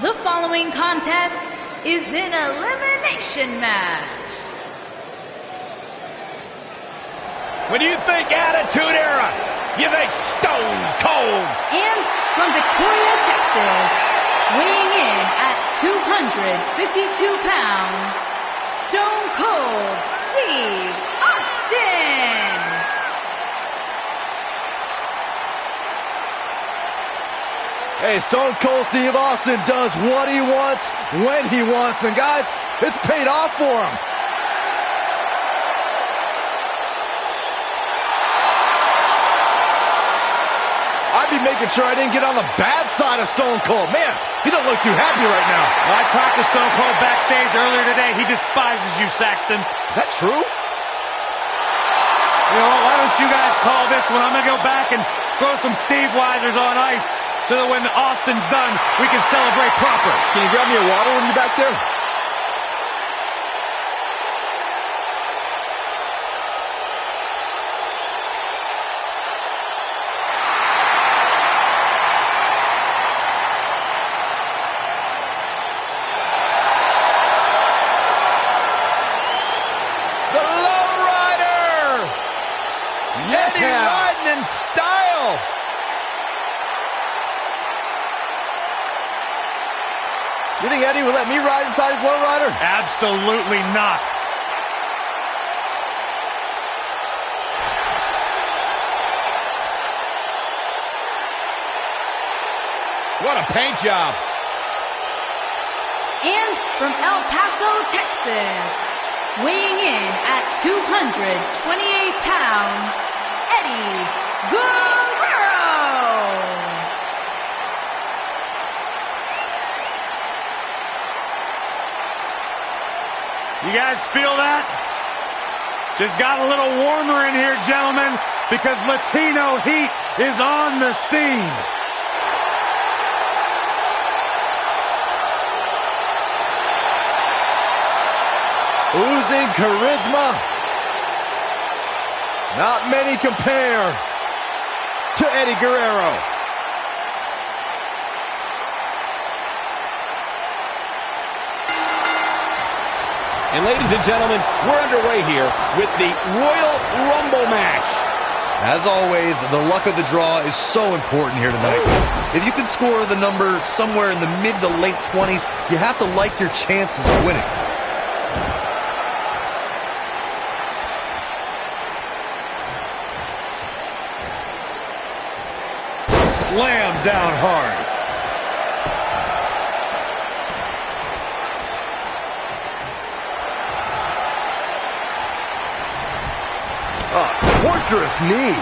The following contest is an elimination match. When you think Attitude Era, you think Stone Cold. And from Victoria, Texas, weighing in at 252 pounds, Stone Cold Steve Austin. Hey, Stone Cold Steve Austin does what he wants, when he wants, and guys, it's paid off for him. I'd be making sure I didn't get on the bad side of Stone Cold. Man, he don't look too happy right now. Well, I talked to Stone Cold backstage earlier today. He despises you, Saxton. Is that true? You know what, why don't you guys call this one? I'm going to go back and throw some Steve Weisers on ice so that when Austin's done, we can celebrate proper. Can you grab me a water when you're back there? The Lowrider! Eddie riding in style! You think Eddie would let me ride inside his lowrider? Absolutely not. What a paint job. And from El Paso, Texas, weighing in at 228 pounds, Eddie Guerrero. You guys feel that? Just got a little warmer in here, gentlemen, because Latino heat is on the scene. Oozing charisma. Not many compare to Eddie Guerrero. And ladies and gentlemen, we're underway here with the Royal Rumble match. As always, the luck of the draw is so important here tonight. If you can score the number somewhere in the mid to late 20s, you have to like your chances of winning. Slam down hard. Torturous knee.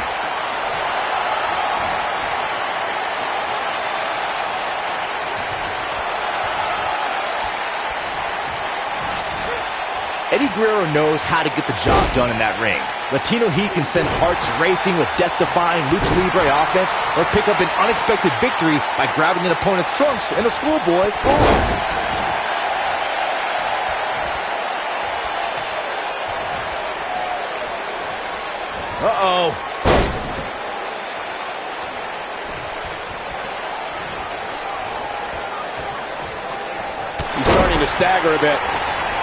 Eddie Guerrero knows how to get the job done in that ring. Latino Heat can send hearts racing with death-defying lucha libre offense or pick up an unexpected victory by grabbing an opponent's trunks in a schoolboy. Uh-oh. He's starting to stagger a bit.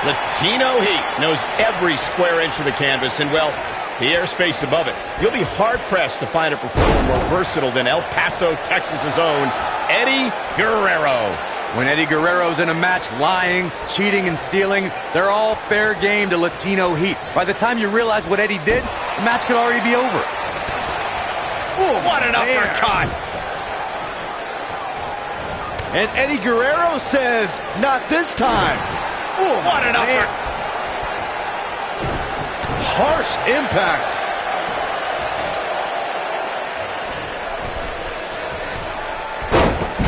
Latino Heat knows every square inch of the canvas and, well, the airspace above it. You'll be hard-pressed to find a performer more versatile than El Paso, Texas's own Eddie Guerrero. When Eddie Guerrero's in a match lying, cheating, and stealing, they're all fair game to Latino Heat. By the time you realize what Eddie did, the match could already be over. Ooh, what an uppercut! And Eddie Guerrero says, not this time. Ooh, what an uppercut! Harsh impact.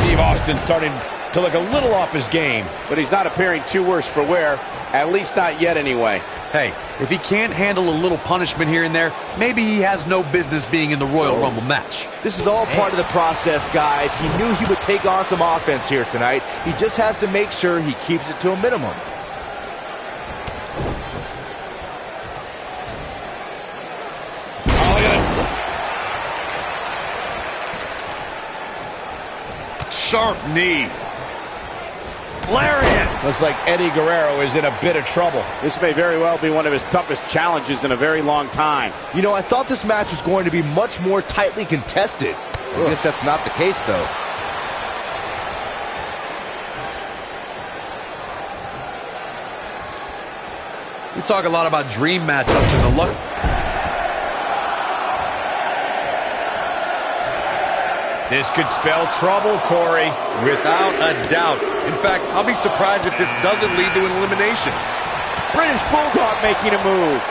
Steve Austin starting to look a little off his game, but he's not appearing too worse for wear, at least not yet anyway. Hey, if he can't handle a little punishment here and there, maybe he has no business being in the Royal Rumble match. This is all part of the process, guys. He knew he would take on some offense here tonight. He just has to make sure he keeps it to a minimum. Oh, look at it. Sharp knee. Lariat. Looks like Eddie Guerrero is in a bit of trouble. This may very well be one of his toughest challenges in a very long time. You know, I thought this match was going to be much more tightly contested. I guess that's not the case, though. We talk a lot about dream matchups in the look. This could spell trouble, Corey. Without a doubt. In fact, I'll be surprised if this doesn't lead to an elimination. British Bulldog making a move.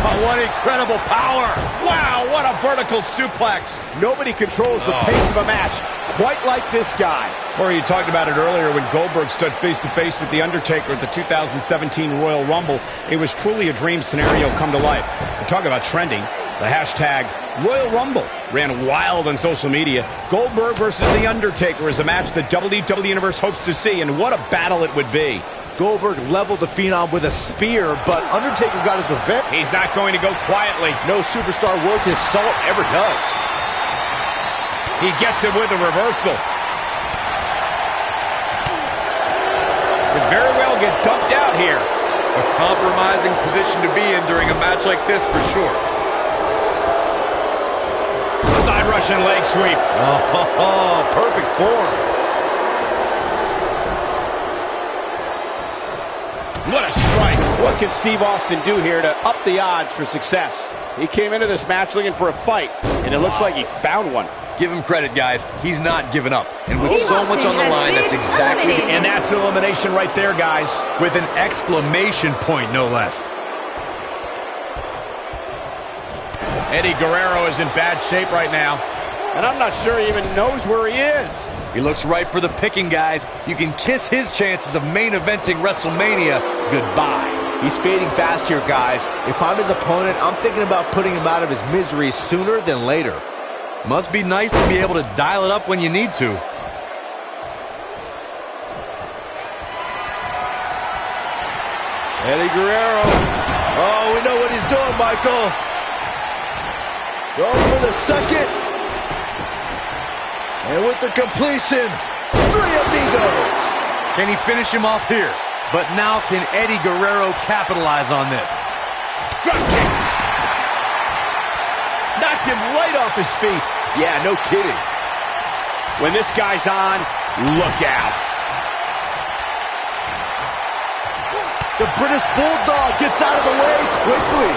Oh, what incredible power. Wow, what a vertical suplex. Nobody controls the pace of a match quite like this guy. Corey, you talked about it earlier when Goldberg stood face-to-face with The Undertaker at the 2017 Royal Rumble. It was truly a dream scenario come to life. We're talking about trending. The hashtag Royal Rumble ran wild on social media. Goldberg versus The Undertaker is a match the WWE Universe hopes to see, and what a battle it would be. Goldberg leveled the Phenom with a spear, but Undertaker got his revenge. He's not going to go quietly. No superstar worth his salt ever does. He gets it with a reversal. Could very well get dumped out here. A compromising position to be in during a match like this for sure. Side Russian leg sweep. Oh, perfect form. What a strike. What can Steve Austin do here to up the odds for success? He came into this match looking for a fight, and it looks like he found one. Give him credit, guys. He's not giving up. And with so much on the line, that's exactly... And that's elimination right there, guys. With an exclamation point, no less. Eddie Guerrero is in bad shape right now. And I'm not sure he even knows where he is. He looks ripe for the picking, guys. You can kiss his chances of main eventing WrestleMania goodbye. He's fading fast here, guys. If I'm his opponent, I'm thinking about putting him out of his misery sooner than later. Must be nice to be able to dial it up when you need to. Eddie Guerrero. Oh, we know what he's doing, Michael. Going for the second. And with the completion, 3 amigos. Can he finish him off here? But now can Eddie Guerrero capitalize on this? Drop kick. Knocked him right off his feet. Yeah, no kidding. When this guy's on, look out. The British Bulldog gets out of the way quickly.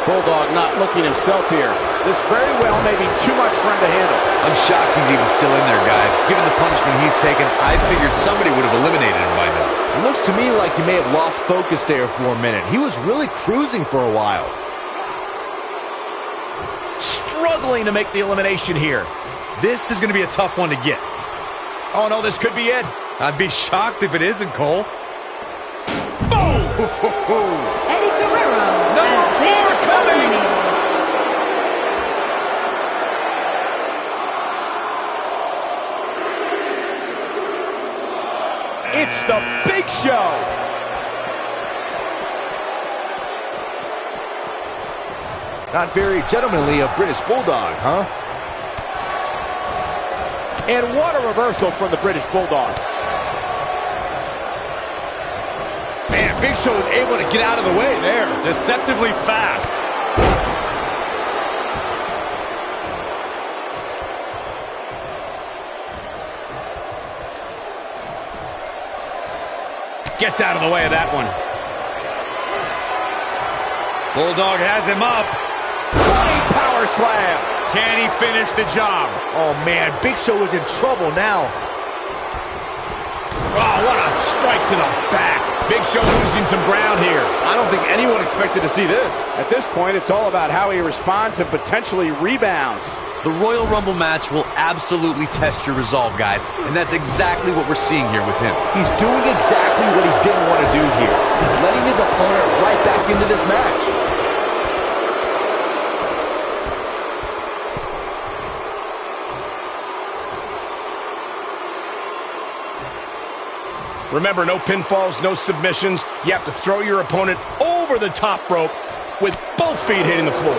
Bulldog not looking himself here. This very well may be too much for him to handle. I'm shocked he's even still in there, guys. Given the punishment he's taken, I figured somebody would have eliminated him by now. It looks to me like he may have lost focus there for a minute. He was really cruising for a while. Struggling to make the elimination here. This is going to be a tough one to get. Oh, no, this could be it. I'd be shocked if it isn't, Cole. Boom! Eddie Guerrero Number 4 coming! It's the Big Show. Not very gentlemanly of British Bulldog, huh? And what a reversal from the British Bulldog. Man, Big Show was able to get out of the way there. Deceptively fast. Gets out of the way of that one. Bulldog has him up. Running power slam. Can he finish the job? Oh, man, Big Show is in trouble now. Oh, what a strike to the back. Big Show losing some ground here. I don't think anyone expected to see this. At this point, it's all about how he responds and potentially rebounds. The Royal Rumble match will absolutely test your resolve, guys. And that's exactly what we're seeing here with him. He's doing exactly what he didn't want to do here. He's letting his opponent right back into this match. Remember, no pinfalls, no submissions. You have to throw your opponent over the top rope with both feet hitting the floor.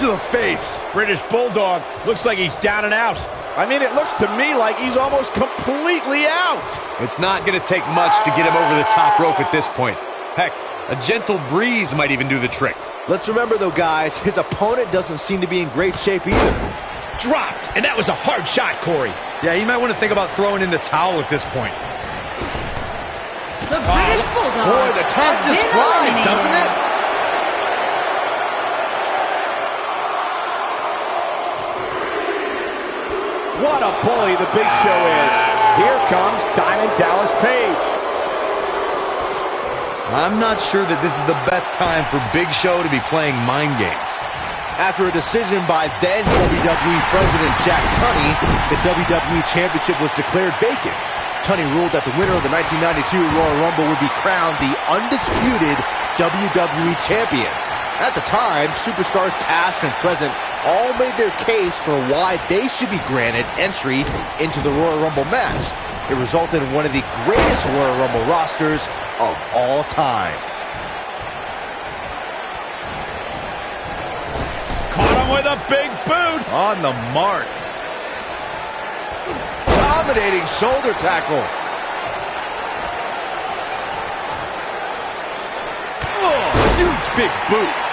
to the face. British Bulldog looks like he's down and out. I mean, it looks to me like he's almost completely out. It's not going to take much to get him over the top rope at this point. Heck, a gentle breeze might even do the trick. Let's remember, though, guys, his opponent doesn't seem to be in great shape either. Dropped, and that was a hard shot, Corey. Yeah, you might want to think about throwing in the towel at this point. The British Bulldog. Boy, the top has just been flies, eliminated. doesn't it? What a bully the Big Show is. Here comes Diamond Dallas Page. I'm not sure that this is the best time for Big Show to be playing mind games. After a decision by then WWE President Jack Tunney, the WWE Championship was declared vacant. Tunney ruled that the winner of the 1992 Royal Rumble would be crowned the undisputed WWE Champion. At the time, superstars past and present all made their case for why they should be granted entry into the Royal Rumble match. It resulted in one of the greatest Royal Rumble rosters of all time. Caught him with a big boot. On the mark. Dominating shoulder tackle. Oh, huge big boot.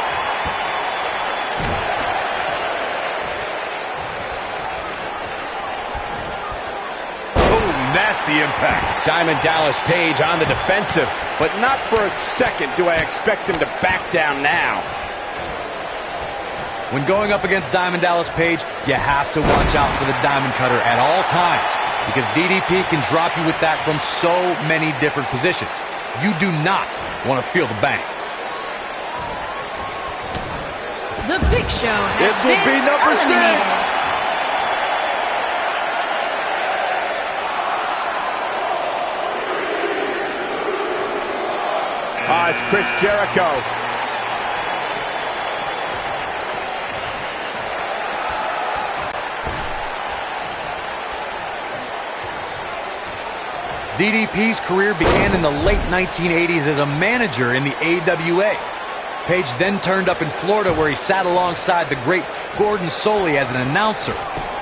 Nasty impact. Diamond Dallas Page on the defensive. But not for a second do I expect him to back down now. When going up against Diamond Dallas Page, you have to watch out for the Diamond Cutter at all times, because DDP can drop you with that from so many different positions. You do not want to feel the bang. The Big Show has This will be been number eliminated. 6. It's Chris Jericho. DDP's career began in the late 1980s as a manager in the AWA. Page then turned up in Florida, where he sat alongside the great Gordon Soley as an announcer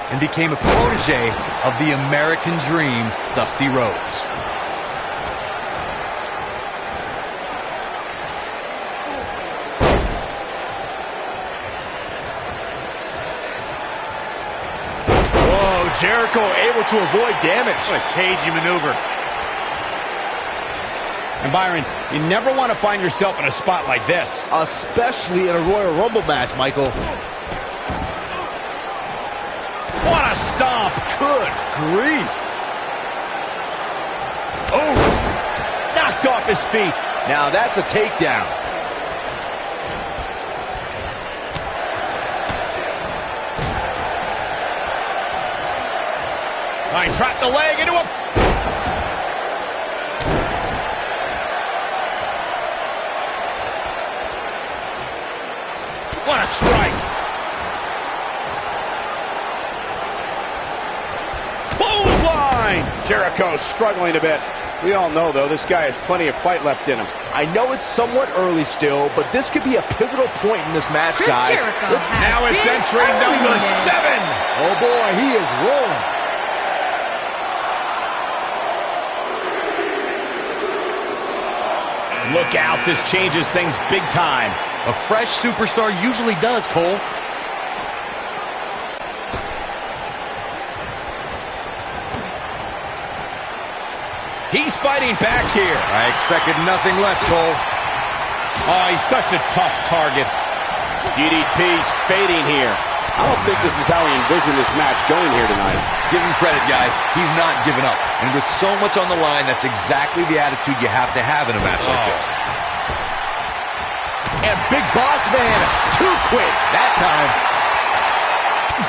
and became a protege of the American Dream, Dusty Rhodes. Jericho able to avoid damage. What a cagey maneuver. And Byron, you never want to find yourself in a spot like this. Especially in a Royal Rumble match, Michael. What a stomp. Good grief. Oh, knocked off his feet. Now that's a takedown. I trapped the leg into him. What a strike. Clothesline. Jericho struggling a bit. We all know, though, this guy has plenty of fight left in him. I know it's somewhat early still, but this could be a pivotal point in this match, Chris guys. Jericho Let's has Now it's been entry number eliminated. 7. Oh boy, he is rolling. Look out, this changes things big time. A fresh superstar usually does, Cole. He's fighting back here. I expected nothing less, Cole. Oh, he's such a tough target. DDP's fading here. I don't think this is how he envisioned this match going here tonight. Give him credit, guys. He's not giving up. And with so much on the line, that's exactly the attitude you have to have in a match like this. And Big Boss Man, too quick that time.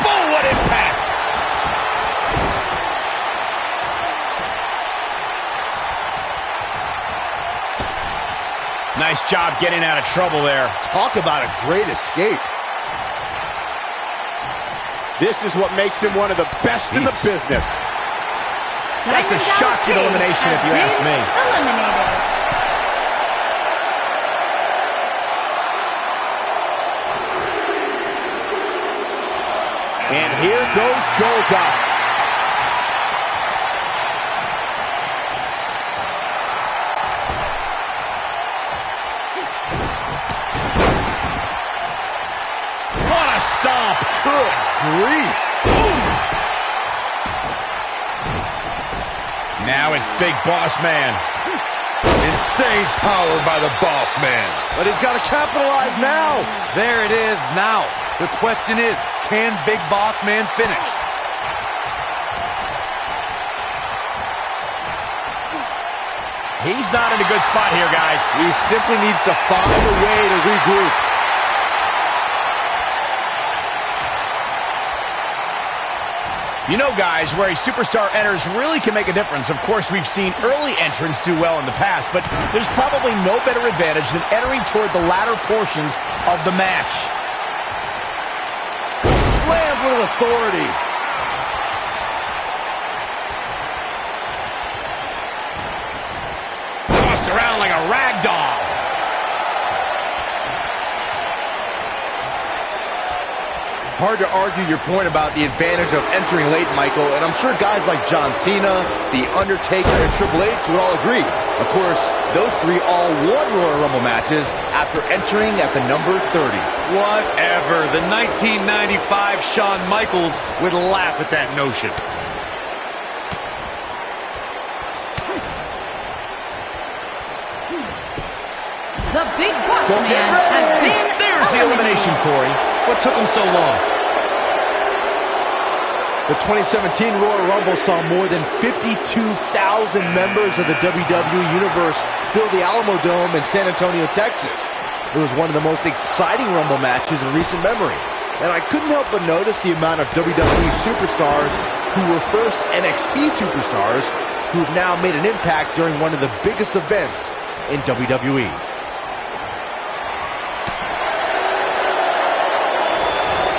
Boom, what impact. Nice job getting out of trouble there. Talk about a great escape. This is what makes him one of the best in the business. That's a Diamond shocking Dallas elimination, Page if you has ask been me. Eliminated. And here goes Goldust. What a stomp. Good grief. Ooh. Now it's Big Boss Man. Insane power by the Boss Man. But he's got to capitalize now. There it is now. The question is, can Big Boss Man finish? He's not in a good spot here, guys. He simply needs to find a way to regroup. You know, guys, where a superstar enters really can make a difference. Of course, we've seen early entrants do well in the past, but there's probably no better advantage than entering toward the latter portions of the match. Slammed with authority. Tossed around like a rag doll. Hard to argue your point about the advantage of entering late, Michael, and I'm sure guys like John Cena, The Undertaker, and Triple H would all agree. Of course, those three all won Royal Rumble matches after entering at the number 30. Whatever. The 1995 Shawn Michaels would laugh at that notion. The Big Boss Man has been There's the elimination, Corey. What took him so long? The 2017 Royal Rumble saw more than 52,000 members of the WWE Universe fill the Alamo Dome in San Antonio, Texas. It was one of the most exciting Rumble matches in recent memory. And I couldn't help but notice the amount of WWE superstars who were first NXT superstars who have now made an impact during one of the biggest events in WWE.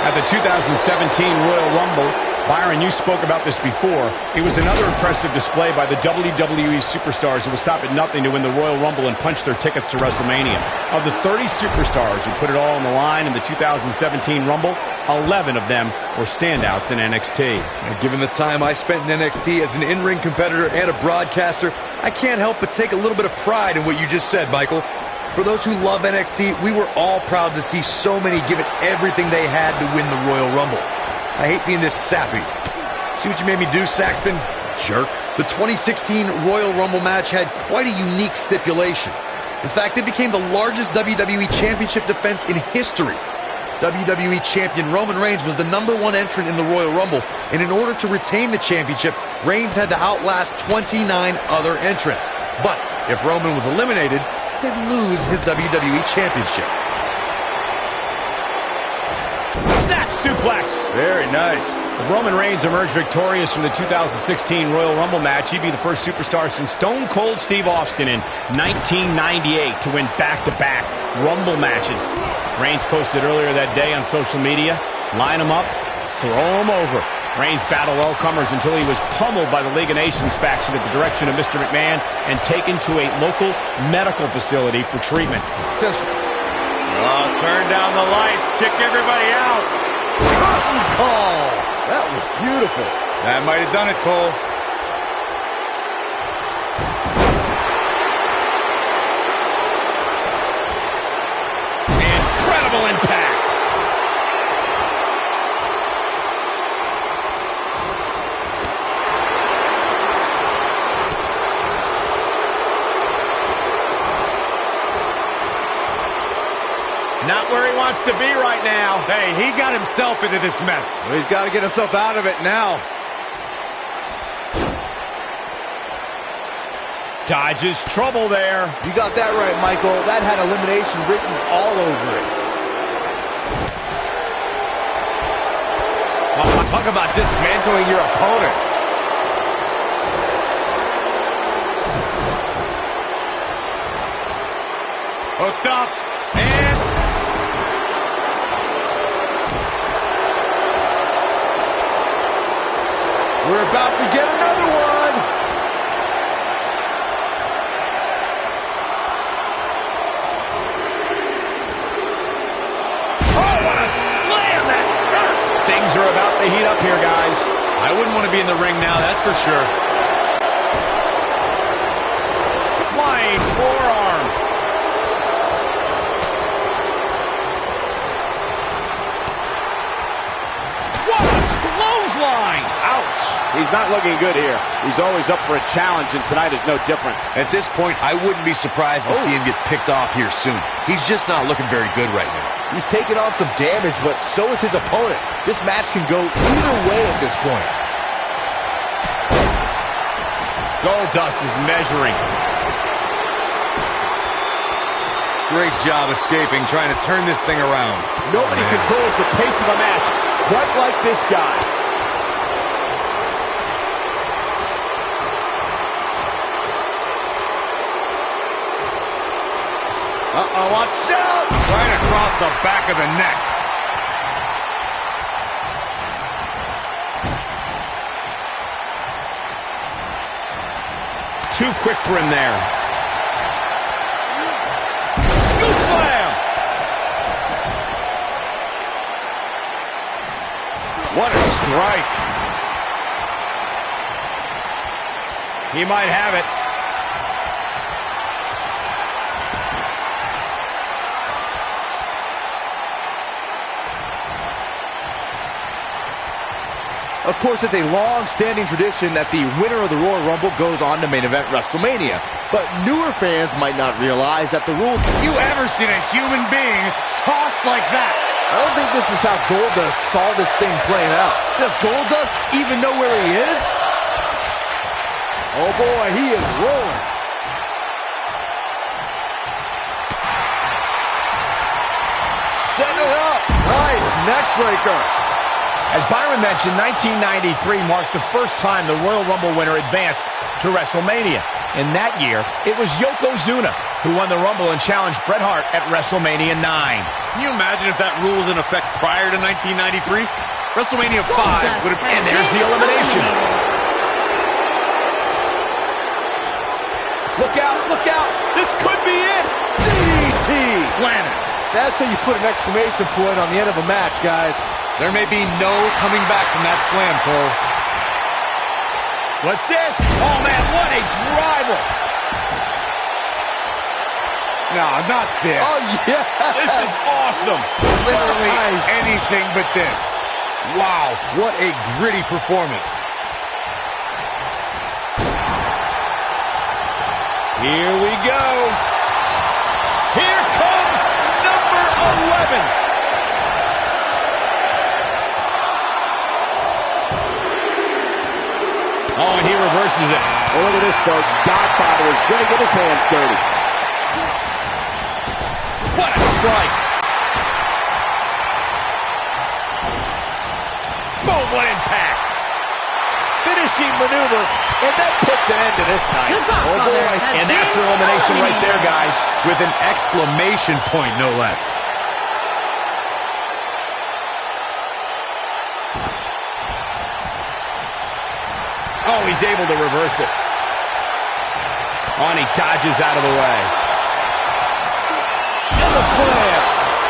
At the 2017 Royal Rumble, Byron, you spoke about this before. It was another impressive display by the WWE superstars who will stop at nothing to win the Royal Rumble and punch their tickets to WrestleMania. Of the 30 superstars who put it all on the line in the 2017 Rumble, 11 of them were standouts in NXT. And given the time I spent in NXT as an in-ring competitor and a broadcaster, I can't help but take a little bit of pride in what you just said, Michael. For those who love NXT, we were all proud to see so many give it everything they had to win the Royal Rumble. I hate being this sappy. See what you made me do, Saxton? Jerk. The 2016 Royal Rumble match had quite a unique stipulation. In fact, it became the largest WWE Championship defense in history. WWE Champion Roman Reigns was the #1 entrant in the Royal Rumble, and in order to retain the championship, Reigns had to outlast 29 other entrants. But if Roman was eliminated, he'd lose his WWE Championship. Snap suplex. Very nice. If Roman Reigns emerged victorious from the 2016 Royal Rumble match, he'd be the first superstar since Stone Cold Steve Austin in 1998 to win back-to-back Rumble matches. Reigns posted earlier that day on social media, line him up, throw him over. Reigns battled all comers until he was pummeled by the League of Nations faction at the direction of Mr. McMahon and taken to a local medical facility for treatment. Turn down the lights, kick everybody out. Curtain call. That was beautiful. That might have done it, Cole. Incredible impact. Not where he wants to be right now. Hey, he got himself into this mess. Well, he's got to get himself out of it now. Dodges trouble there. You got that right, Michael. That had elimination written all over it. Oh, talk about dismantling your opponent. Hooked up. And we're about to get another one. Oh, what a slam that hurt. Things Things are about to heat up here, guys. I wouldn't want to be in the ring now, that's for sure. Flying forearm. What a clothesline! Ouch! He's not looking good here. He's always up for a challenge, and tonight is no different. At this point, I wouldn't be surprised to see him get picked off here soon. He's just not looking very good right now. He's taking on some damage, but so is his opponent. This match can go either way at this point. Goldust is measuring. Great job escaping, trying to turn this thing around. Nobody controls the pace of a match quite like this guy. Uh-oh, watch out! Right across the back of the neck. Too quick for him there. Scoop slam! What a strike. He might have it. Of course, it's a long-standing tradition that the winner of the Royal Rumble goes on to main event WrestleMania. But newer fans might not realize that the rule... You ever seen a human being tossed like that? I don't think this is how Goldust saw this thing playing out. Does Goldust even know where he is? Oh boy, he is rolling. Setting it up. Nice neck breaker. As Byron mentioned, 1993 marked the first time the Royal Rumble winner advanced to WrestleMania. In that year, it was Yokozuna who won the Rumble and challenged Bret Hart at WrestleMania 9. Can you imagine if that rule was in effect prior to 1993? WrestleMania 5 would have... And there's the elimination. Look out, look out. This could be it. DDT. Planet. That's how you put an exclamation point on the end of a match, guys. There may be no coming back from that slam, Cole. What's this? Oh, man, what a driver. No, not this. Oh, yeah. This is awesome. Literally Nice. anything but this. Wow, what a gritty performance. Here we go. Here comes number 11. Oh, and he reverses it. Well, look at this, folks. Godfather is going to get his hands dirty. What a strike. Boom, what impact. Finishing maneuver, and that puts an end to this night. Oh, boy. And that's an elimination right there, guys. With an exclamation point, no less. Oh, he's able to reverse it. Oh, and he dodges out of the way. And the slam.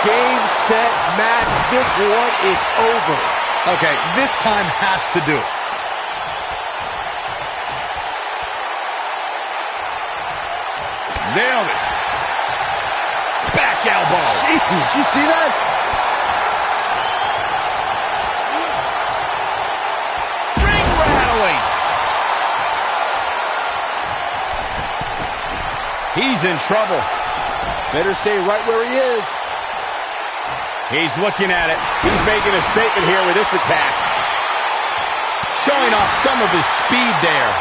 Game, set, match. This one is over. Okay, this time has to do it. Nailed it. Back elbow. Gee, did you see that? Ring rattling. He's in trouble. Better stay right where he is. He's looking at it. He's making a statement here with this attack. Showing off some of his speed there.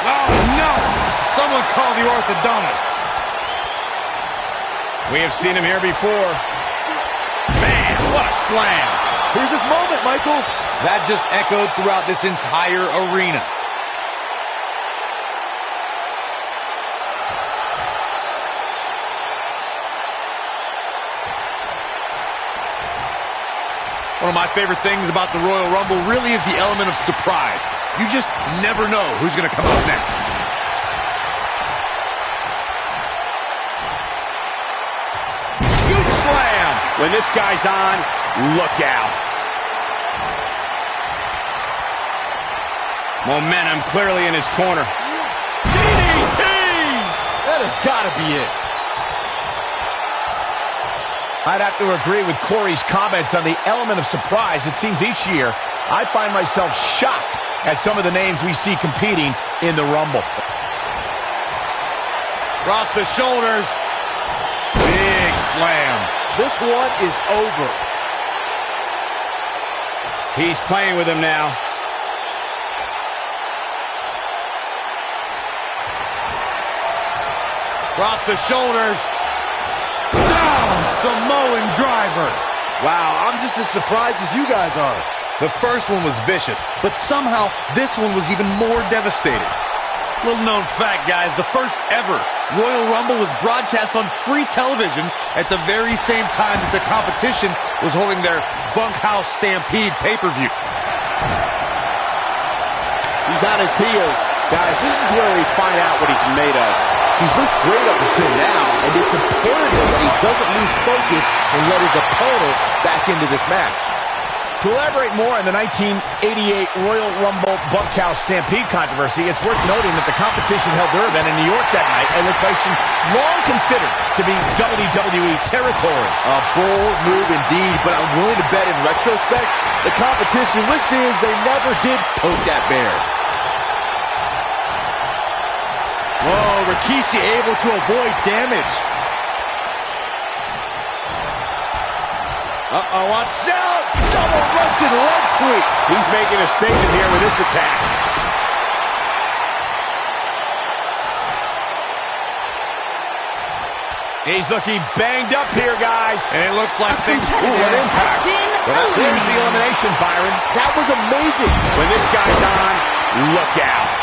Oh, no! Someone call the orthodontist. We have seen him here before. Man, what a slam. Here's his moment, Michael. That just echoed throughout this entire arena. One of my favorite things about the Royal Rumble really is the element of surprise. You just never know who's going to come out next. Scoop slam. When this guy's on, look out. Momentum clearly in his corner. DDT! That has got to be it. I'd have to agree with Corey's comments on the element of surprise. It seems each year I find myself shocked at some of the names we see competing in the Rumble. Across the shoulders. Big slam. This one is over. He's playing with him now. Across the shoulders. Down! Samoan driver. Wow, I'm just as surprised as you guys are. The first one was vicious, but somehow this one was even more devastating. Little known fact, guys, the first ever Royal Rumble was broadcast on free television at the very same time that the competition was holding their Bunkhouse Stampede pay-per-view. He's on his heels. Guys, this is where we find out what he's made of. He's looked great up until now, and it's imperative that he doesn't lose focus and let his opponent back into this match. To elaborate more on the 1988 Royal Rumble Bunkhouse Stampede controversy, it's worth noting that the competition held their event in New York that night, a location long considered to be WWE territory. A bold move indeed, but I'm willing to bet in retrospect, the competition wishes they never did poke that bear. Whoa, Rikishi able to avoid damage. Uh-oh, watch out! Double rusted leg sweep. He's making a statement here with this attack. He's looking banged up here, guys. And it looks like things... Ooh, what impact. Well, there's the elimination, Byron. That was amazing. When this guy's on, look out.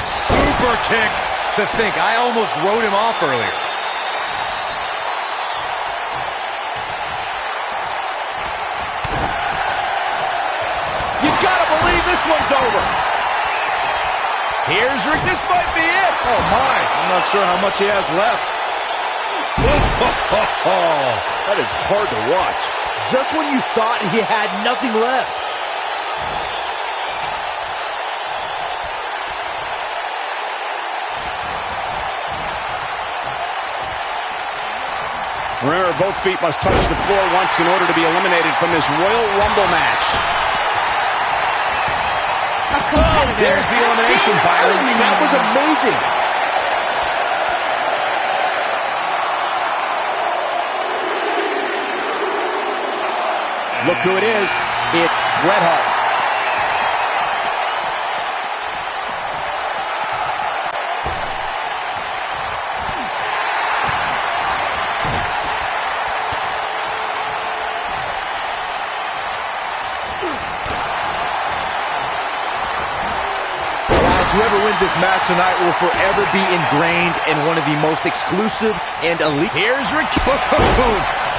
Super kick. To think, I almost wrote him off earlier. You gotta believe this one's over. Here's Rick. This might be it. Oh, my. I'm not sure how much he has left. That is hard to watch. Just when you thought he had nothing left. Remember, both feet must touch the floor once in order to be eliminated from this Royal Rumble match. There's the elimination, Byron. That was amazing. Look who it is. It's Bret Hart. Whoever wins this match tonight will forever be ingrained in one of the most exclusive and elite. Here's Rikishi.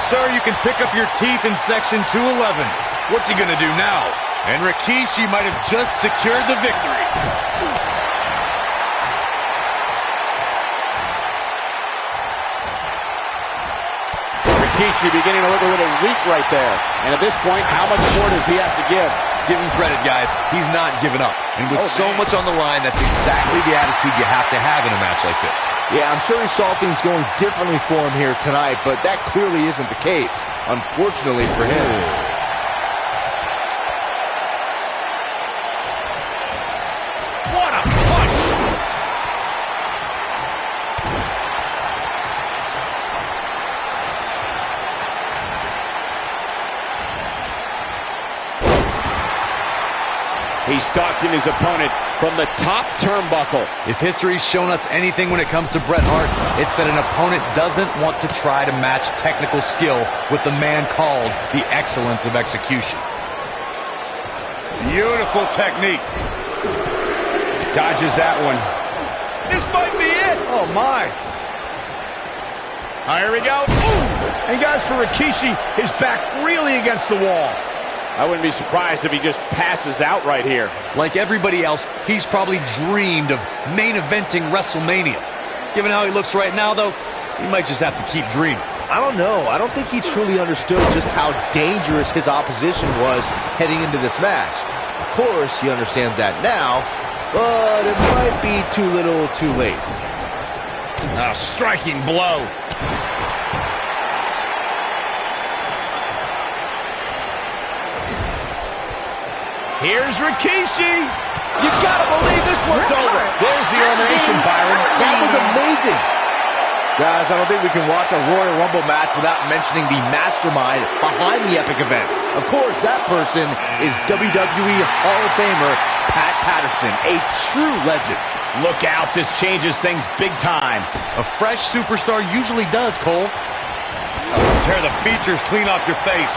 Sir, you can pick up your teeth in section 211. What's he gonna do now? And Rikishi might have just secured the victory. Rikishi beginning to look a little weak right there. And at this point, how much more does he have to give? Give him credit, guys. He's not giving up. And with so much on the line, that's exactly the attitude you have to have in a match like this. Yeah, I'm sure he saw things going differently for him here tonight, but that clearly isn't the case, unfortunately for him. What a punch! He's stalking his opponent from the top turnbuckle. If history's shown us anything when it comes to Bret Hart, it's that an opponent doesn't want to try to match technical skill with the man called the excellence of execution. Beautiful technique. Dodges that one. This might be it. Oh, my. Here we go. Ooh. And guys, for Rikishi, his back really against the wall. I wouldn't be surprised if he just passes out right here. Like everybody else, he's probably dreamed of main eventing WrestleMania. Given how he looks right now, though, he might just have to keep dreaming. I don't know. I don't think he truly understood just how dangerous his opposition was heading into this match. Of course, he understands that now, but it might be too little too late. A striking blow. Here's Rikishi. You gotta believe this one's over. There's the elimination, Byron. That was amazing. Guys, I don't think we can watch a Royal Rumble match without mentioning the mastermind behind the epic event. Of course, that person is WWE Hall of Famer Pat Patterson, a true legend. Look out, this changes things big time. A fresh superstar usually does, Cole. Tear the features clean off your face.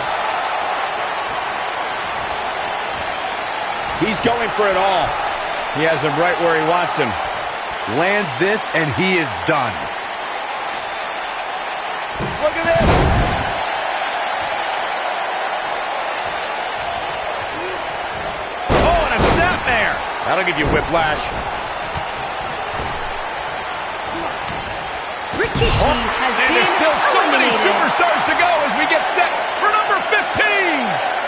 He's going for it all. He has him right where he wants him. Lands this, and he is done. Look at this. Oh, and a snapmare. That'll give you whiplash. Rikishi has And been there's still so many eliminated. superstars to go as we get set for number 15.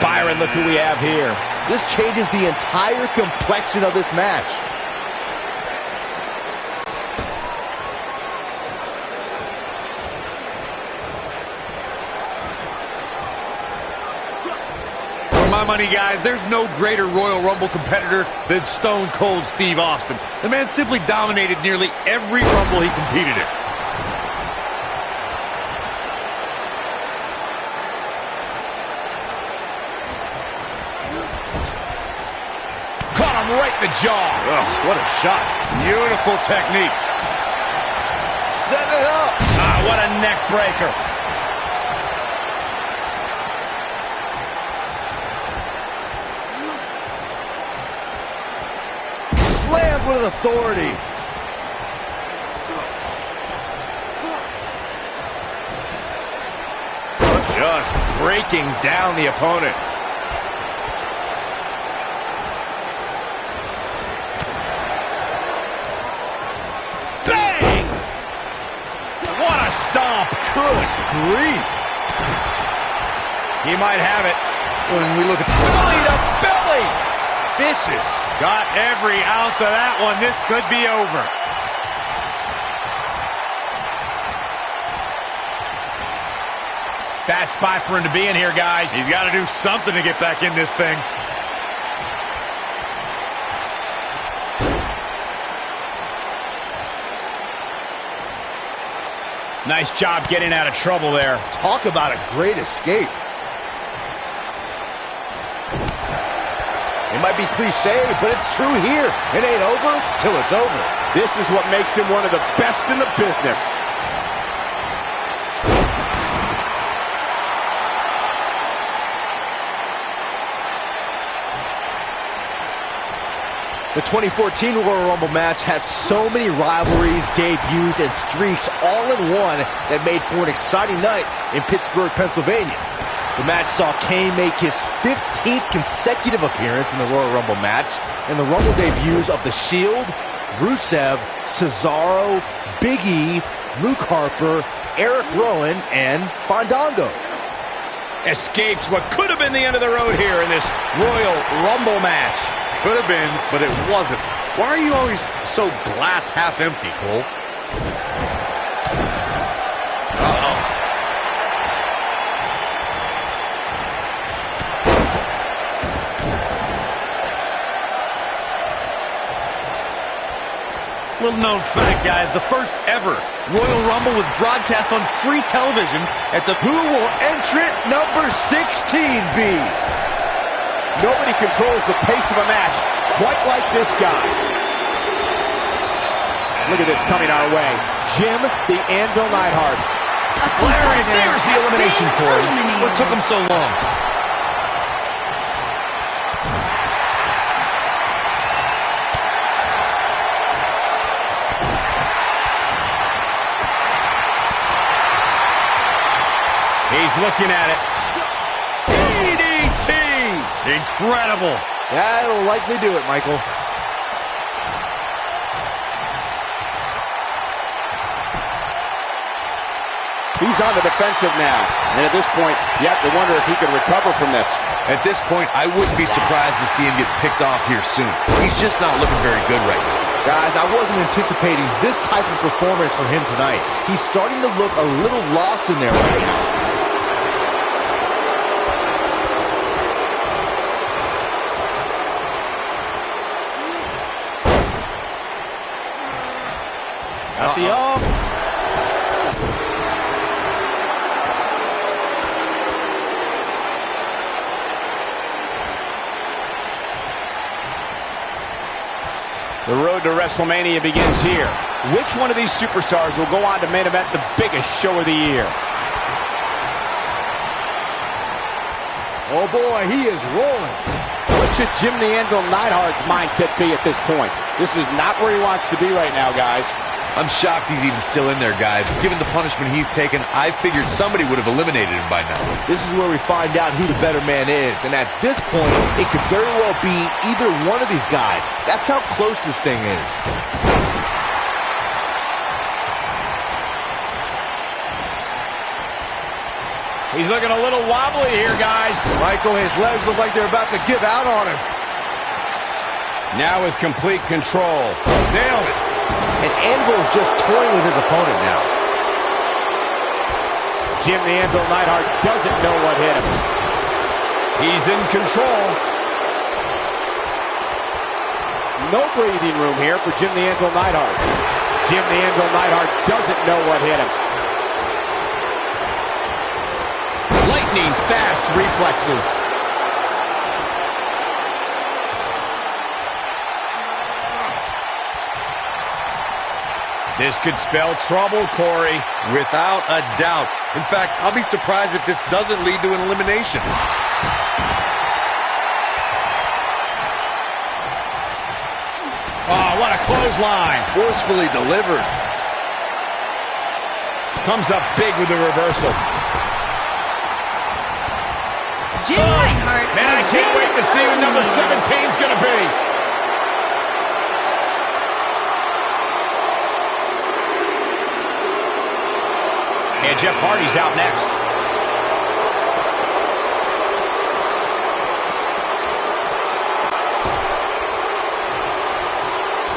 Byron, look who we have here. This changes the entire complexion of this match. For my money, guys, there's no greater Royal Rumble competitor than Stone Cold Steve Austin. The man simply dominated nearly every Rumble he competed in. Caught him right in the jaw. Oh, what a shot. Beautiful technique. Set it up. Ah, what a neck breaker. Slammed with authority. Just breaking down the opponent. Bang! What a stomp. Good grief. He might have it. When we look at Belly to belly. Vicious. Got every ounce of that one. This could be over. Bad spot for him to be in here, guys. He's got to do something to get back in this thing. Nice job getting out of trouble there. talk about a great escape. It might be cliche, but it's true here. It ain't over till it's over. This is what makes him one of the best in the business. The 2014 Royal Rumble match had so many rivalries, debuts, and streaks all in one that made for an exciting night in Pittsburgh, Pennsylvania. The match saw Kane make his 15th consecutive appearance in the Royal Rumble match, and the Rumble debuts of The Shield, Rusev, Cesaro, Big E, Luke Harper, Eric Rowan, and Fandango. Escapes what could have been the end of the road here in this Royal Rumble match. Could have been, but it wasn't. Why are you always so glass half empty, Cole? Uh-oh. Little known fact, guys, the first ever Royal Rumble was broadcast on free television at the Who will entrant number 16 be? Nobody controls the pace of a match quite like this guy. Look at this coming our way. Jim the Anvil Neidhart. Larry, there's the elimination, Corey. What took him so long? He's looking at it. DDT! Incredible. That'll likely do it, Michael. He's on the defensive now. And at this point, you have to wonder if he can recover from this. At this point, I wouldn't be surprised to see him get picked off here soon. He's just not looking very good right now. Guys, I wasn't anticipating this type of performance from him tonight. He's starting to look a little lost in there, right? At the arm. The road to WrestleMania begins here. Which one of these superstars will go on to main event the biggest show of the year? Oh boy, he is rolling. What should Jim the Anvil Neidhart's mindset be at this point? This is not where he wants to be right now, guys. I'm shocked he's even still in there, guys. Given the punishment he's taken, I figured somebody would have eliminated him by now. This is where we find out who the better man is. And at this point, it could very well be either one of these guys. That's how close this thing is. He's looking a little wobbly here, guys. Michael, his legs look like they're about to give out on him. Now with complete control. Nailed it. And Anvil is just toying with his opponent now. Jim the Anvil Neidhart doesn't know what hit him. He's in control. No breathing room here for Jim the Anvil Neidhart. Jim the Anvil Neidhart doesn't know what hit him. Lightning fast reflexes. This could spell trouble, Corey. Without a doubt. In fact, I'll be surprised if this doesn't lead to an elimination. Oh, what a clothesline. Forcefully delivered. Comes up big with the reversal. Jim Neidhart. Man, I can't wait to see what number 17 is going to be. And Jeff Hardy's out next.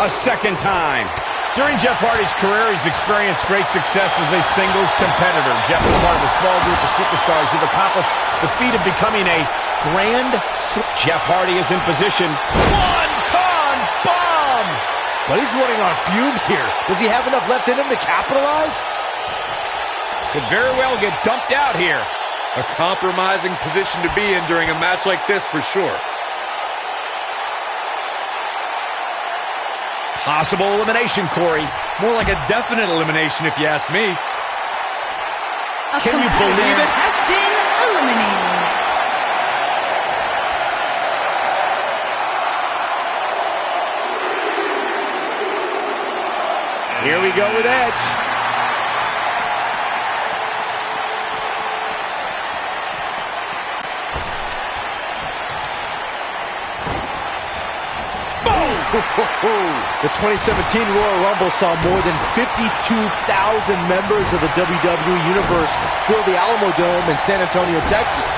A second time. During Jeff Hardy's career, he's experienced great success as a singles competitor. Jeff is part of a small group of superstars who've accomplished the feat of becoming a grand... Jeff Hardy is in position. One-ton bomb! But he's running on fumes here. Does he have enough left in him to capitalize? Could very well get dumped out here. A compromising position to be in during a match like this for sure. Possible elimination, Corey. More like a definite elimination if you ask me. Can you believe it? Has been eliminated. Here we go with Edge. The 2017 Royal Rumble saw more than 52,000 members of the WWE Universe fill the Alamo Dome in San Antonio, Texas.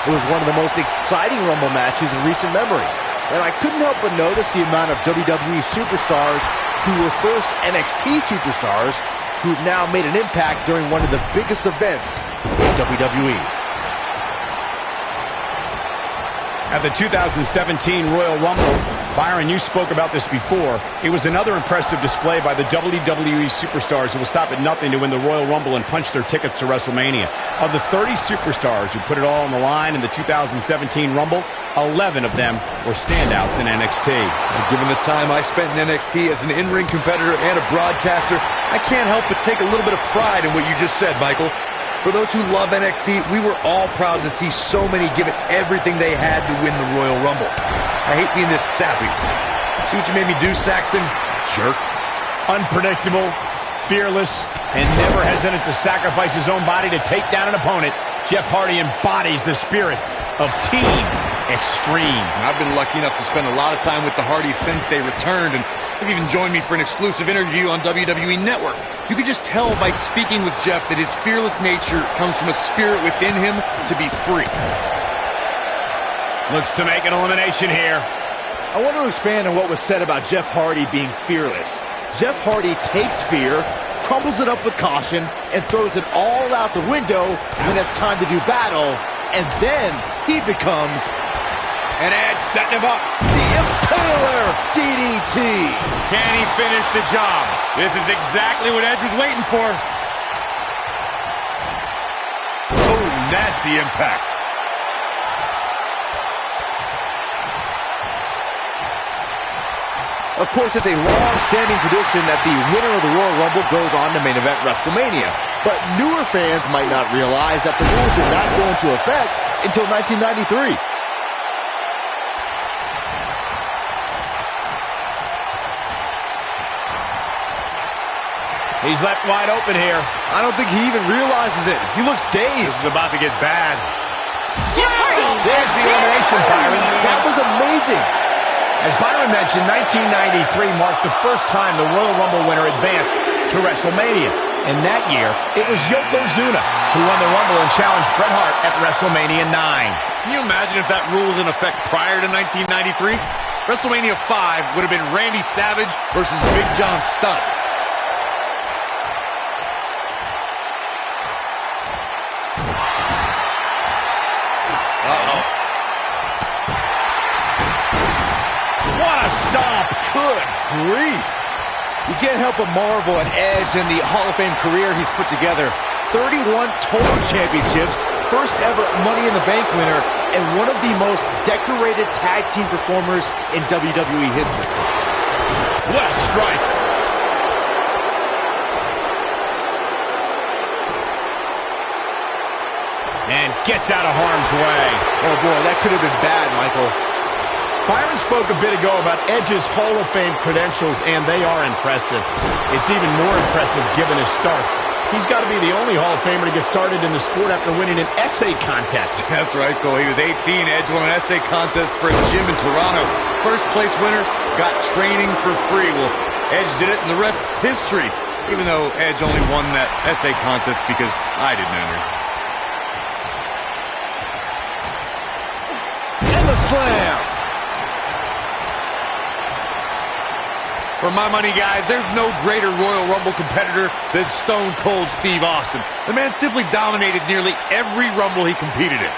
It was one of the most exciting Rumble matches in recent memory. And I couldn't help but notice the amount of WWE superstars who were first NXT superstars who've now made an impact during one of the biggest events in WWE. At the 2017 Royal Rumble, Byron, you spoke about this before. It was another impressive display by the WWE superstars who will stop at nothing to win the Royal Rumble and punch their tickets to WrestleMania. Of the 30 superstars who put it all on the line in the 2017 Rumble, 11 of them were standouts in NXT. Given the time I spent in NXT as an in-ring competitor and a broadcaster, I can't help but take a little bit of pride in what you just said, Michael. For those who love NXT, we were all proud to see so many give it everything they had to win the Royal Rumble. I hate being this sappy. See what you made me do, Saxton? Jerk. Unpredictable, fearless, and never hesitant to sacrifice his own body to take down an opponent, Jeff Hardy embodies the spirit of Team Extreme. And I've been lucky enough to spend a lot of time with the Hardys since they returned, and They've even joined me for an exclusive interview on WWE Network. You could just tell by speaking with Jeff that his fearless nature comes from a spirit within him to be free. Looks to make an elimination here. I want to expand on what was said about Jeff Hardy being fearless. Jeff Hardy takes fear, crumbles it up with caution, and throws it all out the window when it's time to do battle, and then he becomes... And Edge setting him up. The Impaler DDT. Can he finish the job? This is exactly what Edge was waiting for. Oh, nasty impact. Of course, it's a long-standing tradition that the winner of the Royal Rumble goes on to main event WrestleMania. But newer fans might not realize that the rule did not go into effect until 1993. He's left wide open here. I don't think he even realizes it. He looks dazed. This is about to get bad. There's the elimination, Byron. That was amazing. As Byron mentioned, 1993 marked the first time the Royal Rumble winner advanced to WrestleMania. And that year, it was Yokozuna who won the Rumble and challenged Bret Hart at WrestleMania 9. Can you imagine if that rule was in effect prior to 1993? WrestleMania 5 would have been Randy Savage versus Big John Studd. What a stomp! Good grief. You can't help but marvel at Edge and the Hall of Fame career he's put together. 31 total championships, first ever Money in the Bank winner, and one of the most decorated tag team performers in WWE history. What a strike! And gets out of harm's way. Oh boy, that could have been bad, Michael. Byron spoke a bit ago about Edge's Hall of Fame credentials, and they are impressive. It's even more impressive given his start. He's got to be the only Hall of Famer to get started in the sport after winning an essay contest. That's right, Cole. He was 18. Edge won an essay contest for a gym in Toronto. First place winner got training for free. Well, Edge did it, and the rest is history. Even though Edge only won that essay contest because I didn't enter. And the slam. For my money, guys, there's no greater Royal Rumble competitor than Stone Cold Steve Austin. The man simply dominated nearly every Rumble he competed in.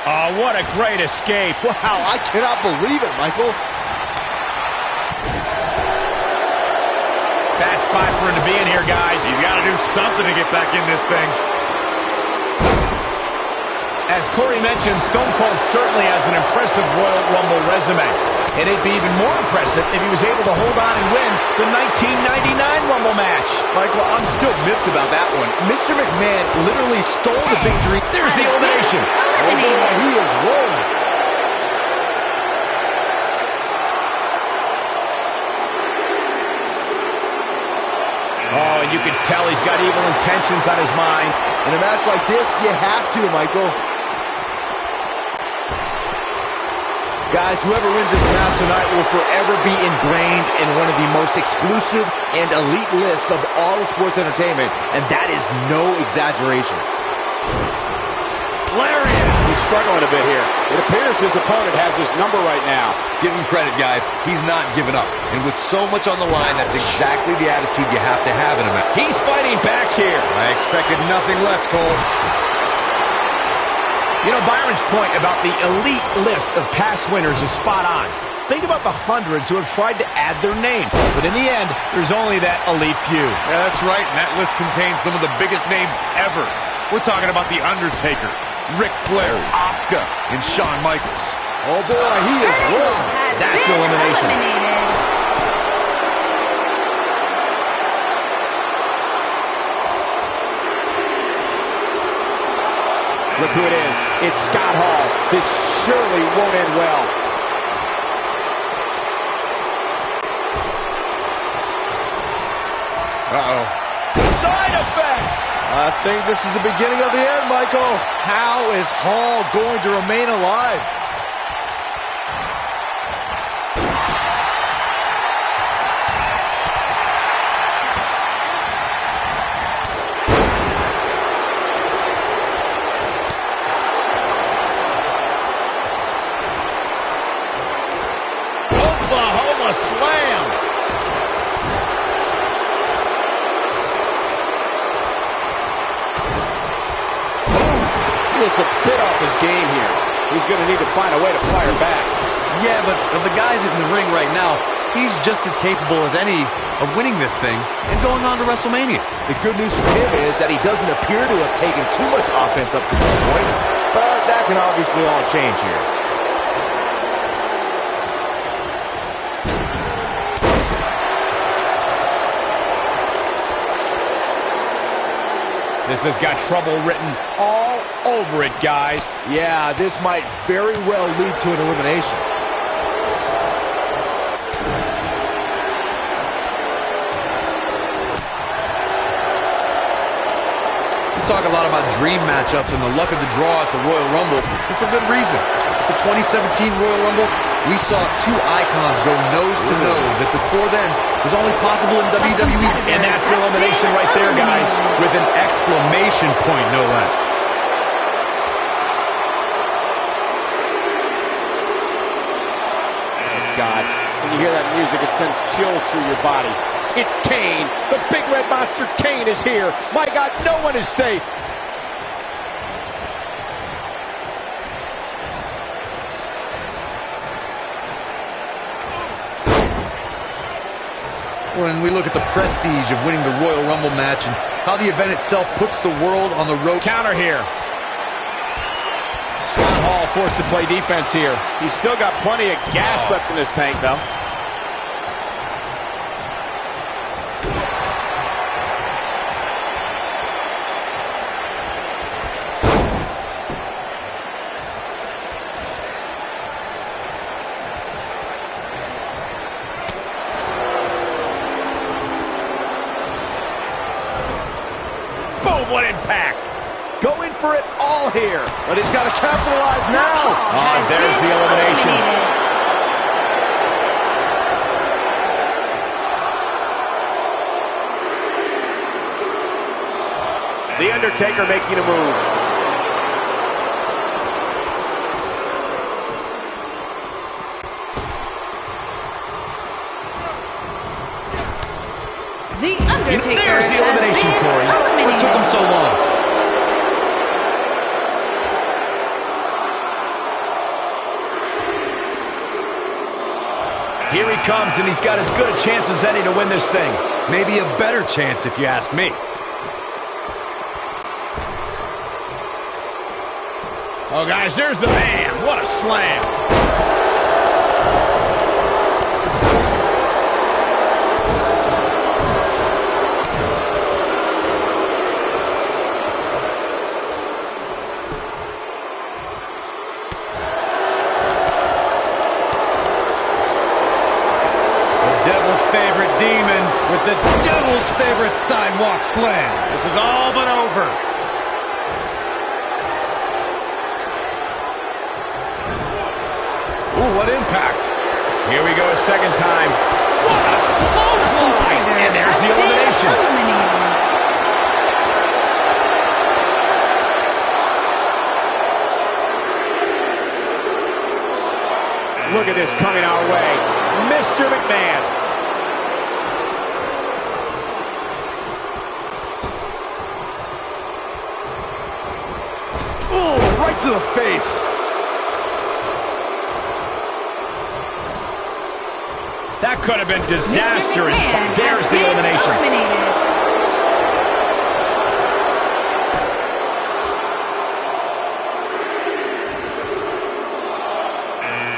Oh, what a great escape. Wow, I cannot believe it, Michael. Bad spot for him to be in here, guys. He's got to do something to get back in this thing. As Corey mentioned, Stone Cold certainly has an impressive Royal Rumble resume. And it'd be even more impressive if he was able to hold on and win the 1999 Rumble match. Michael, I'm still miffed about that one. Mr. McMahon literally stole the victory. There's the elimination. Oh boy, he is rolling. Oh, and you can tell he's got evil intentions on his mind. In a match like this, you have to, Michael. Guys, whoever wins this match tonight will forever be ingrained in one of the most exclusive and elite lists of all of sports entertainment, and that is no exaggeration. Lariat! He's struggling a bit here. It appears his opponent has his number right now. Give him credit, guys. He's not giving up. And with so much on the line, that's exactly the attitude you have to have in a match. He's fighting back here. I expected nothing less, Cole. You know, Byron's point about the elite list of past winners is spot on. Think about the hundreds who have tried to add their name. But in the end, there's only that elite few. Yeah, that's right, and that list contains some of the biggest names ever. We're talking about The Undertaker, Ric Flair, Asuka, and Shawn Michaels. Oh boy, he is rolling. That's elimination. Look who it is. It's Scott Hall. This surely won't end well. Uh-oh. Side effect! I think this is the beginning of the end, Michael. How is Hall going to remain alive? looks a bit off his game here. He's going to need to find a way to fire back. Yeah, but of the guys in the ring right now, he's just as capable as any of winning this thing and going on to WrestleMania. The good news for him is that he doesn't appear to have taken too much offense up to this point, but that can obviously all change here. This has got trouble written all over it, guys. Yeah, this might very well lead to an elimination. We talk a lot about dream matchups and the luck of the draw at the Royal Rumble, and for good reason. At the 2017 Royal Rumble, we saw two icons go nose-to-nose that before then was only possible in WWE. And that's elimination right there, guys, with an exclamation point, no less. God, when you hear that music, it sends chills through your body. It's Kane. The big red monster Kane is here. My God, no one is safe. When we look at the prestige of winning the Royal Rumble match and how the event itself puts the world on the road. Counter here. Scott Hall forced to play defense here. He's still got plenty of gas left in his tank, though. What impact! Going for it all here, but he's got to capitalize now. Oh, there's the elimination. The Undertaker making a move. The Undertaker. There's the elimination, Corey. What took him so long? Here he comes, and he's got as good a chance as any to win this thing. Maybe a better chance, if you ask me. Oh, guys, there's the man. What a slam. With the devil's favorite sidewalk slam. This is all but over. Ooh, what impact. Here we go a second time. What a clothesline. And there's the elimination. Look at this coming our way. Mr. McMahon. Right to the face. That could have been disastrous. There's the elimination.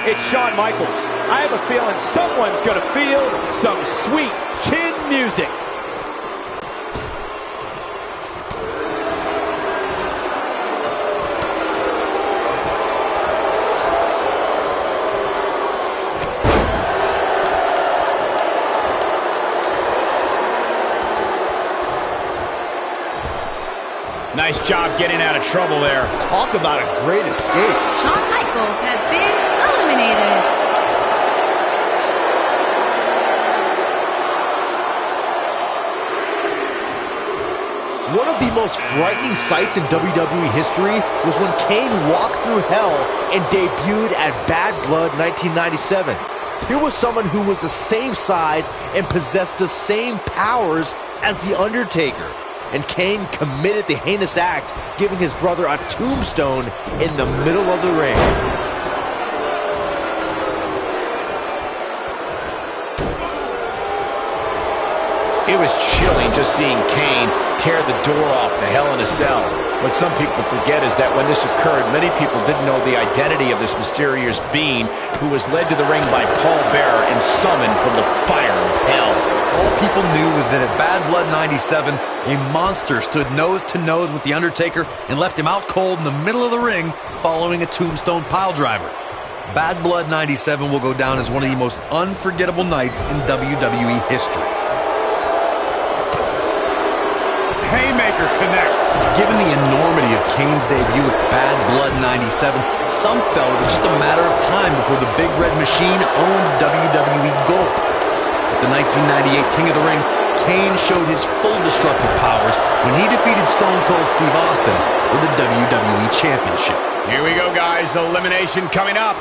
It's Shawn Michaels. I have a feeling someone's going to feel some sweet chin music. Nice job getting out of trouble there. Talk about a great escape. Shawn Michaels has been eliminated. One of the most frightening sights in WWE history was when Kane walked through hell and debuted at Bad Blood 1997. Here was someone who was the same size and possessed the same powers as The Undertaker. and Kane committed the heinous act, giving his brother a tombstone in the middle of the ring. It was chilling just seeing Kane tear the door off the Hell in a Cell. What some people forget is that when this occurred, many people didn't know the identity of this mysterious being who was led to the ring by Paul Bearer and summoned from the fire of hell. All people knew was that at Bad Blood 97, a monster stood nose to nose with The Undertaker and left him out cold in the middle of the ring following a tombstone piledriver. Bad Blood 97 will go down as one of the most unforgettable nights in WWE history. Haymaker connects. Given the enormity of Kane's debut with Bad Blood 97, some felt it was just a matter of time before the Big Red Machine owned WWE Gold. At the 1998 King of the Ring, Kane showed his full destructive powers when he defeated Stone Cold Steve Austin for the WWE Championship. Here we go, guys. Elimination coming up.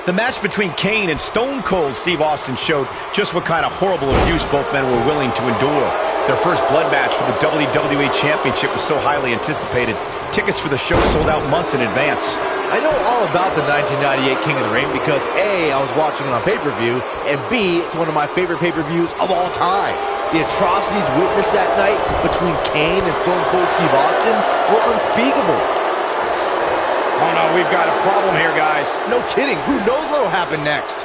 The match between Kane and Stone Cold Steve Austin showed just what kind of horrible abuse both men were willing to endure. Their first blood match for the WWE Championship was so highly anticipated. Tickets for the show sold out months in advance. I know all about the 1998 King of the Ring because A, I was watching it on pay-per-view, and B, it's one of my favorite pay-per-views of all time. The atrocities witnessed that night between Kane and Stone Cold Steve Austin were unspeakable. Oh no, we've got a problem here, guys. No kidding. Who knows what will happen next?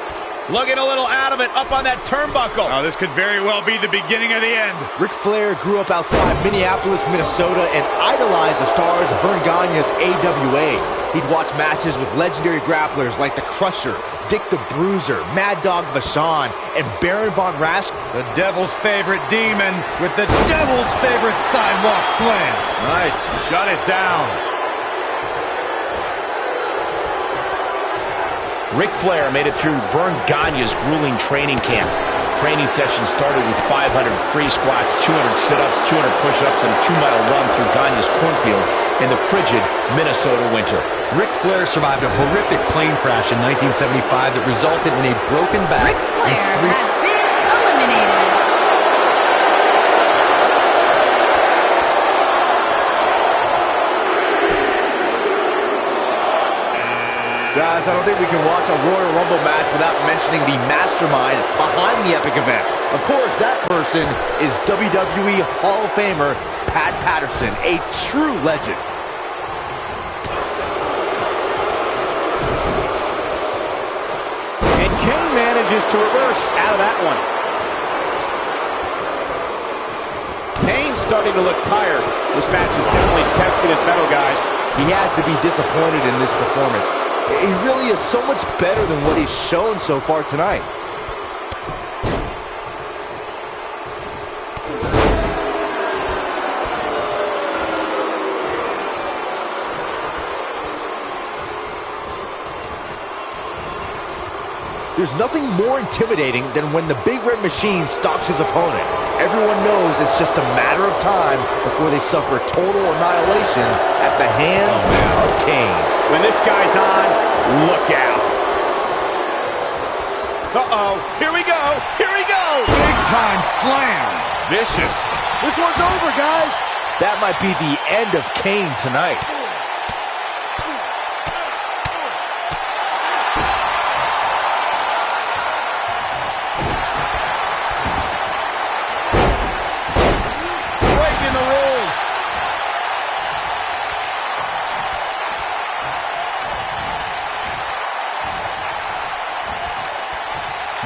Looking a little out of it, up on that turnbuckle. Oh, this could very well be the beginning of the end. Ric Flair grew up outside Minneapolis, Minnesota, and idolized the stars of Vern Gagne's AWA. He'd watch matches with legendary grapplers like The Crusher, Dick the Bruiser, Mad Dog Vachon, and Baron Von Raschke. The devil's favorite demon with the devil's favorite sidewalk slam. Nice. Shut it down. Ric Flair made it through Vern Gagne's grueling training camp. Training sessions started with 500 free squats, 200 sit-ups, 200 push-ups, and a 2-mile run through Gagne's cornfield in the frigid Minnesota winter. Ric Flair survived a horrific plane crash in 1975 that resulted in a broken back. Ric Flair has been eliminated. Guys, I don't think we can watch a Royal Rumble match without mentioning the mastermind behind the epic event. Of course, that person is WWE Hall of Famer Pat Patterson, a true legend. And Kane manages to reverse out of that one. Kane's starting to look tired. This match has definitely tested his mettle, guys. He has to be disappointed in this performance. He really is so much better than what he's shown so far tonight. There's nothing more intimidating than when the Big Red Machine stalks his opponent. Everyone knows it's just a matter of time before they suffer total annihilation at the hands of Kane. When this guy's on, look out. Uh-oh, here we go, here we go! Big time slam. Vicious. This one's over, guys. That might be the end of Kane tonight. Breaking the rules.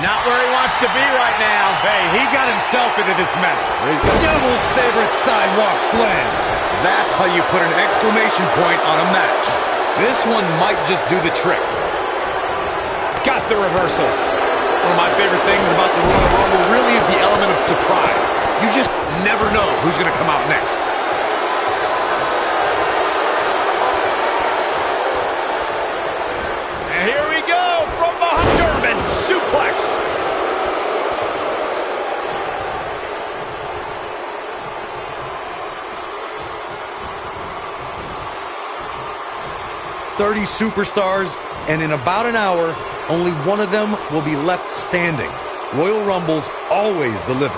Not where he wants to be right now. Hey, he got himself into this mess. Devil's favorite sidewalk slam. That's how you put an exclamation point on a match. This one might just do the trick. Got the reversal. One of my favorite things about the Royal Rumble really is the element of surprise. You just never know who's going to come out next. And here we go from the German suplex. "30 superstars, and in about an hour, Only one of them will be left standing. Royal Rumbles always deliver.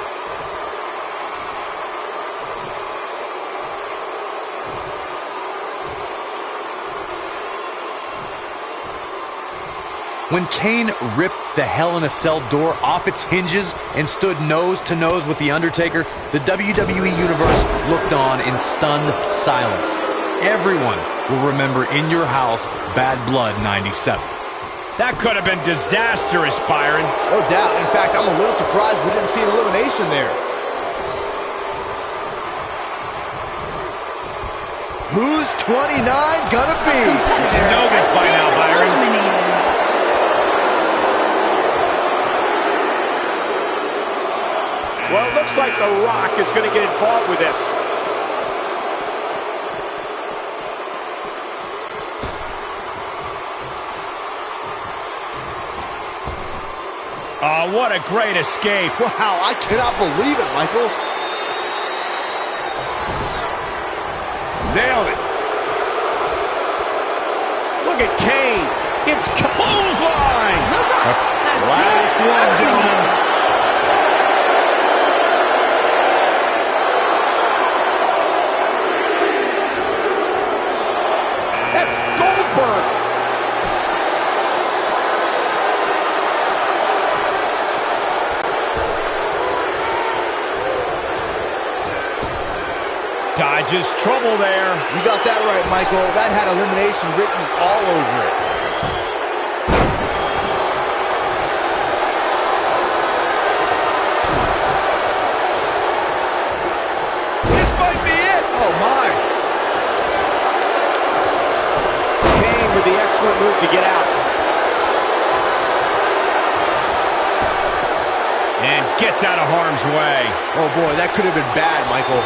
When Kane ripped the Hell in a Cell door off its hinges and stood nose to nose with The Undertaker, the WWE Universe looked on in stunned silence. Everyone will remember In Your House, Bad Blood 97. That could have been disastrous, Byron. No doubt. In fact, I'm a little surprised we didn't see an elimination there. Who's 29 gonna be? You should know this by now, Byron. Eliminated. Well, it looks like The Rock is going to get involved with this. Oh, what a great escape. Wow, I cannot believe it, Michael. Nailed it. Look at Kane. It's clothesline. Last one, gentlemen. That's Goldberg. Dodges trouble there. You got that right, Michael. That had elimination written all over it. This might be it. Oh, my. Kane with the excellent move to get out. And gets out of harm's way. Oh, boy, that could have been bad, Michael.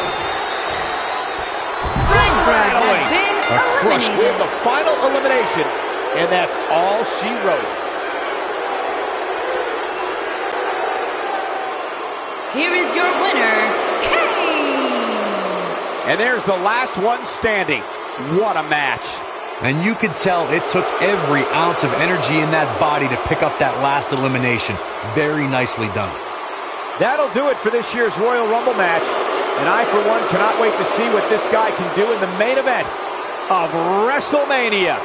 Has been A crush eliminated. with the final elimination, and that's all she wrote. Here is your winner, Kane. And there's the last one standing. What a match. And you could tell it took every ounce of energy in that body to pick up that last elimination. Very nicely done. That'll do it for this year's Royal Rumble match. And I, for one, cannot wait to see what this guy can do in the main event of WrestleMania.